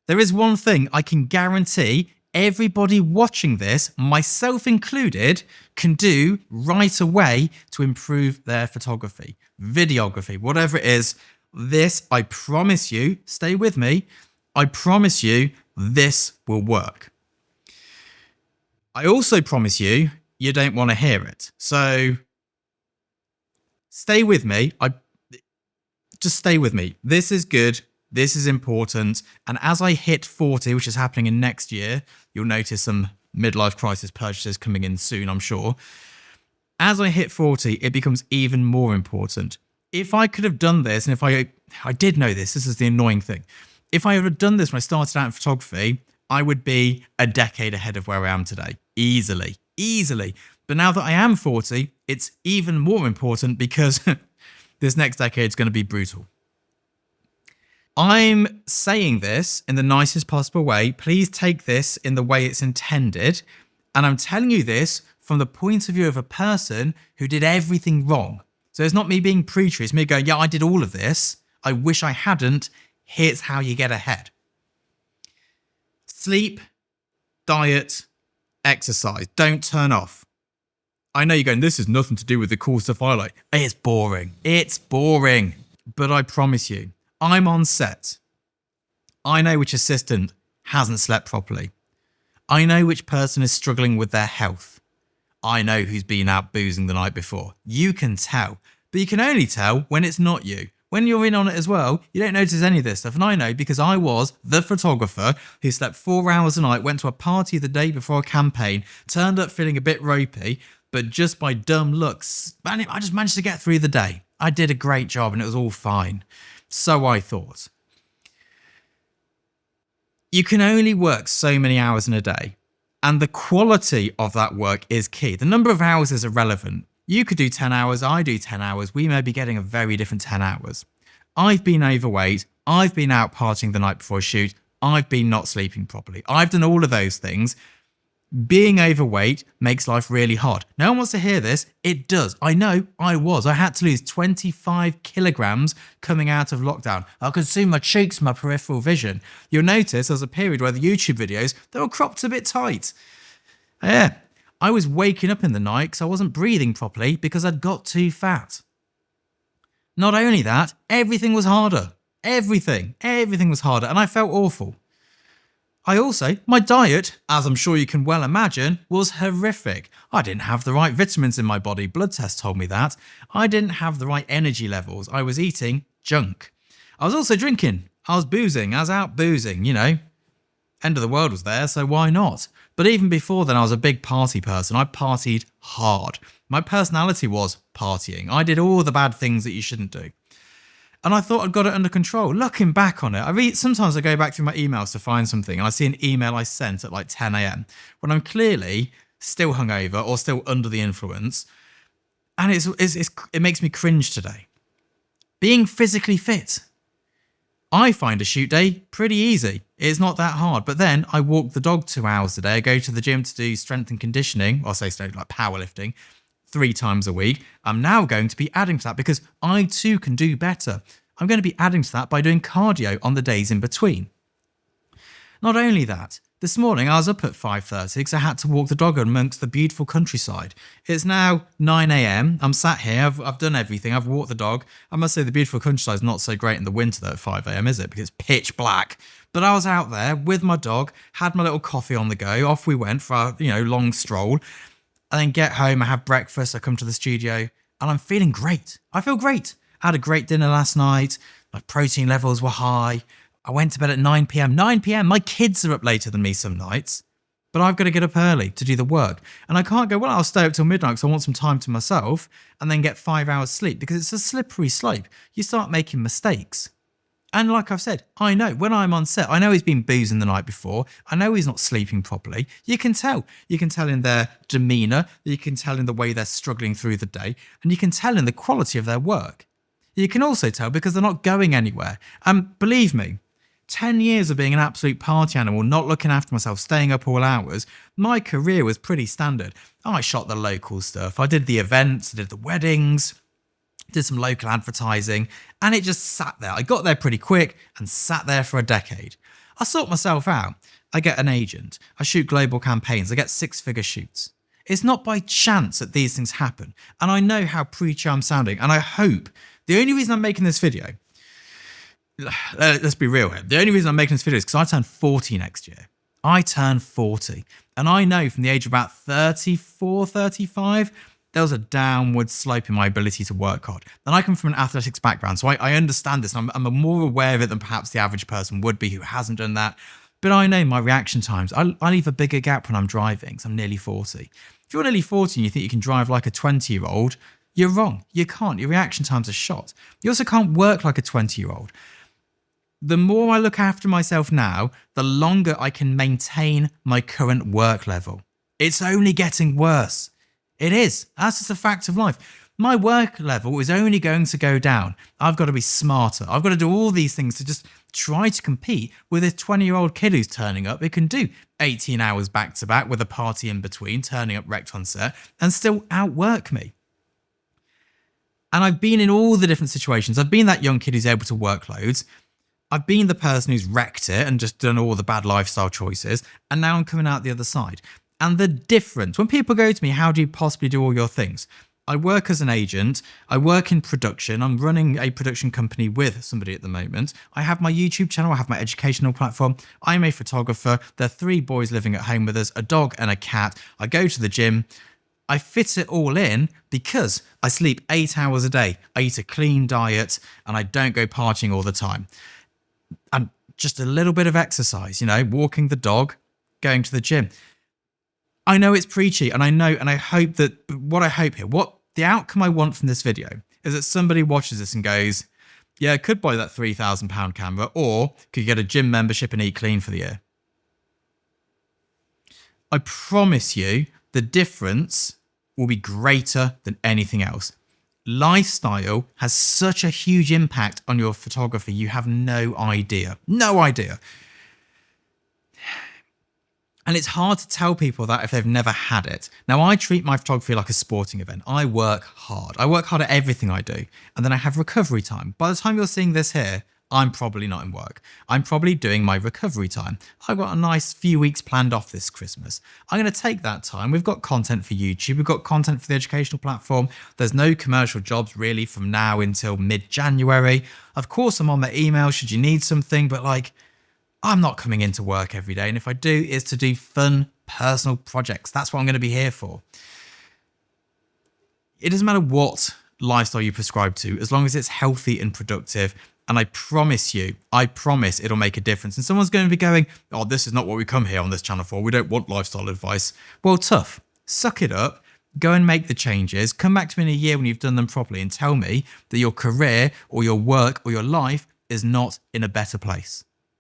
There is one thing I can guarantee everybody watching this, myself included, can do right away to improve their photography, videography, whatever it is. This, I promise you, stay with me, I promise you, this will work. I also promise you, you don't want to hear it. So stay with me. Just stay with me. This is good. This is important. And as I hit 40, which is happening in next year, you'll notice some midlife crisis purchases coming in soon, I'm sure. As I hit 40, it becomes even more important. If I could have done this, and if I did know this is the annoying thing. If I had done this when I started out in photography, I would be a decade ahead of where I am today. Easily. But now that I am 40, it's even more important because this next decade is going to be brutal. I'm saying this in the nicest possible way. Please take this in the way it's intended. And I'm telling you this from the point of view of a person who did everything wrong. So it's not me being preachy. It's me going, yeah, I did all of this. I wish I hadn't. Here's how you get ahead. Sleep, diet, exercise. Don't turn off. I know you're going, this has nothing to do with the cool stuff I like. It's boring. But I promise you, I'm on set. I know which assistant hasn't slept properly. I know which person is struggling with their health. I know who's been out boozing the night before. You can tell, but you can only tell when it's not you. When you're in on it as well, you don't notice any of this stuff. And I know because I was the photographer who slept 4 hours a night, went to a party the day before a campaign, turned up feeling a bit ropey, but just by dumb looks, I just managed to get through the day. I did a great job and it was all fine. So I thought. You can only work so many hours in a day, and the quality of that work is key. The number of hours is irrelevant. You could do 10 hours, I do 10 hours, we may be getting a very different 10 hours. I've been overweight, I've been out partying the night before a shoot, I've been not sleeping properly. I've done all of those things. Being overweight makes life really hard. No one wants to hear this. It does. I know I was. I had to lose 25 kilograms coming out of lockdown. I could see my cheeks, my peripheral vision. You'll notice there's a period where the YouTube videos, they were cropped a bit tight. Yeah. I was waking up in the night because I wasn't breathing properly because I'd got too fat. Not only that, everything was harder. Everything was harder, and I felt awful. My diet, as I'm sure you can well imagine, was horrific. I didn't have the right vitamins in my body. Blood tests told me that. I didn't have the right energy levels. I was eating junk. I was also drinking. I was boozing. I was out boozing, End of the world was there, so why not? But even before then, I was a big party person. I partied hard. My personality was partying. I did all the bad things that you shouldn't do. And I thought I'd got it under control. Looking back on it, sometimes I go back through my emails to find something and I see an email I sent at like 10 a.m. when I'm clearly still hungover or still under the influence. And it makes me cringe today. Being physically fit. I find a shoot day pretty easy. It's not that hard. But then I walk the dog 2 hours a day. I go to the gym to do strength and conditioning, or like powerlifting, 3 times a week. I'm now going to be adding to that because I too can do better. I'm going to be adding to that by doing cardio on the days in between. Not only that, this morning I was up at 5:30 because I had to walk the dog amongst the beautiful countryside. It's now 9 a.m. I'm sat here, I've done everything, I've walked the dog. I must say the beautiful countryside is not so great in the winter though at 5 a.m, is it? Because it's pitch black. But I was out there with my dog, had my little coffee on the go, off we went for a long stroll. And then get home, I have breakfast, I come to the studio, and I'm feeling great. I feel great. I had a great dinner last night, my protein levels were high. I went to bed at 9 p.m. 9 p.m, my kids are up later than me some nights. But I've got to get up early to do the work. And I can't go, well, I'll stay up till midnight because I want some time to myself and then get 5 hours sleep because it's a slippery slope. You start making mistakes. And like I've said, I know when I'm on set, I know he's been boozing the night before. I know he's not sleeping properly. You can tell. You can tell in their demeanour. You can tell in the way they're struggling through the day. And you can tell in the quality of their work. You can also tell because they're not going anywhere. And believe me, 10 years of being an absolute party animal, not looking after myself, staying up all hours, my career was pretty standard. I shot the local stuff. I did the events, I did the weddings, did some local advertising, and it just sat there. I got there pretty quick and sat there for a decade. I sort myself out. I get an agent. I shoot global campaigns. I get 6-figure shoots. It's not by chance that these things happen. And I know how preachy I'm sounding. And I hope the only reason I'm making this video, let's be real here. The only reason I'm making this video is because I turn 40 next year. I turn 40. And I know from the age of about 34, 35, there was a downward slope in my ability to work hard. And I come from an athletics background, so I understand this. I'm more aware of it than perhaps the average person would be who hasn't done that. But I know my reaction times. I leave a bigger gap when I'm driving because I'm nearly 40. If you're nearly 40 and you think you can drive like a 20-year-old, you're wrong. You can't. Your reaction times are shot. You also can't work like a 20-year-old. The more I look after myself now, the longer I can maintain my current work level. It's only getting worse. It is. That's just a fact of life. My work level is only going to go down. I've got to be smarter. I've got to do all these things to just try to compete with this 20-year-old kid who's turning up. It can do 18 hours back to back with a party in between, turning up wrecked on set, and still outwork me. And I've been in all the different situations. I've been that young kid who's able to work loads. I've been the person who's wrecked it and just done all the bad lifestyle choices. And now I'm coming out the other side. And the difference, when people go to me, how do you possibly do all your things? I work as an agent. I work in production. I'm running a production company with somebody at the moment. I have my YouTube channel. I have my educational platform. I'm a photographer. There are 3 boys living at home with us, a dog and a cat. I go to the gym. I fit it all in because I sleep 8 hours a day. I eat a clean diet and I don't go partying all the time. And just a little bit of exercise, walking the dog, going to the gym. I know it's preachy and I hope that what the outcome I want from this video is that somebody watches this and goes, yeah, I could buy that £3,000 camera or could get a gym membership and eat clean for the year. I promise you the difference will be greater than anything else. Lifestyle has such a huge impact on your photography. You have no idea. No idea. And it's hard to tell people that if they've never had it. Now, I treat my photography like a sporting event. I work hard. I work hard at everything I do. And then I have recovery time. By the time you're seeing this here, I'm probably not in work. I'm probably doing my recovery time. I've got a nice few weeks planned off this Christmas. I'm going to take that time. We've got content for YouTube. We've got content for the educational platform. There's no commercial jobs really from now until mid-January. Of course, I'm on my email should you need something, but I'm not coming into work every day. And if I do, it's to do fun, personal projects. That's what I'm going to be here for. It doesn't matter what lifestyle you prescribe to, as long as it's healthy and productive. And I promise it'll make a difference. And someone's going to be going, oh, this is not what we come here on this channel for. We don't want lifestyle advice. Well, tough. Suck it up. Go and make the changes. Come back to me in a year when you've done them properly and tell me that your career or your work or your life is not in a better place.